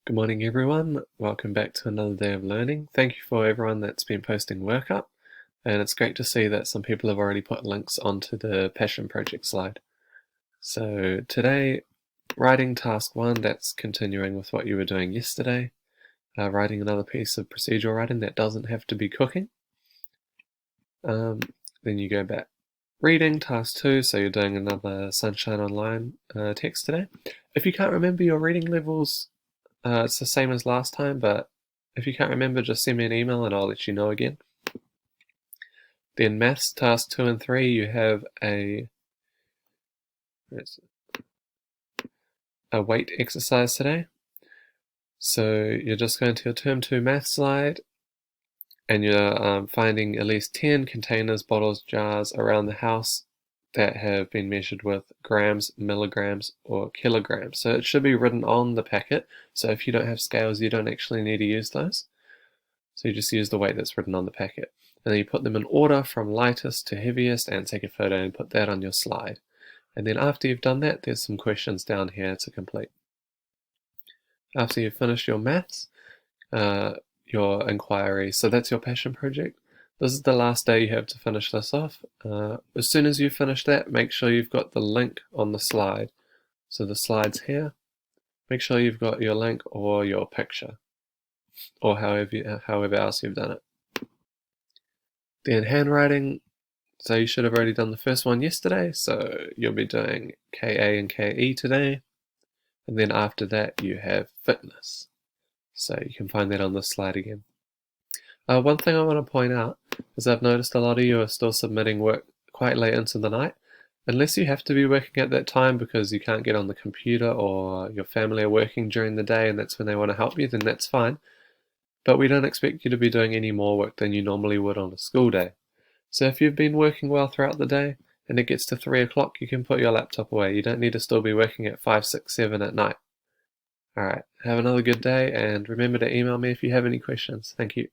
Good morning, everyone. Welcome back to another day of learning. Thank you for everyone that's been posting work up, and it's great to see that some people have already put links onto the Passion Project slide. So today, writing task 1, that's continuing with what you were doing yesterday, writing another piece of procedural writing that doesn't have to be cooking. Then you go back. Reading task 2, so you're doing another Sunshine Online text today. If you can't remember your reading levels, it's the same as last time, but if you can't remember, just send me an email and I'll let you know again. Then maths task 2 and 3, you have a weight exercise today. So you're just going to your term 2 math slide and you're finding at least 10 containers, bottles, jars around the house that have been measured with grams, milligrams, or kilograms. So it should be written on the packet. So if you don't have scales, you don't actually need to use those. So you just use the weight that's written on the packet. And then you put them in order from lightest to heaviest and take a photo and put that on your slide. And then after you've done that, there's some questions down here to complete. After you've finished your maths, your inquiry, so that's your passion project. This is the last day you have to finish this off. As soon as you finish that, make sure you've got the link on the slide. So the slide's here. Make sure you've got your link or your picture, or however else you've done it. Then handwriting, so you should have already done the first one yesterday, so you'll be doing KA and KE today. And then after that you have fitness. So you can find that on this slide again. One thing I want to point out is I've noticed a lot of you are still submitting work quite late into the night. Unless you have to be working at that time because you can't get on the computer or your family are working during the day and that's when they want to help you, then that's fine. But we don't expect you to be doing any more work than you normally would on a school day. So if you've been working well throughout the day and it gets to 3 o'clock, you can put your laptop away. You don't need to still be working at 5, 6, 7 at night. Alright, have another good day and remember to email me if you have any questions. Thank you.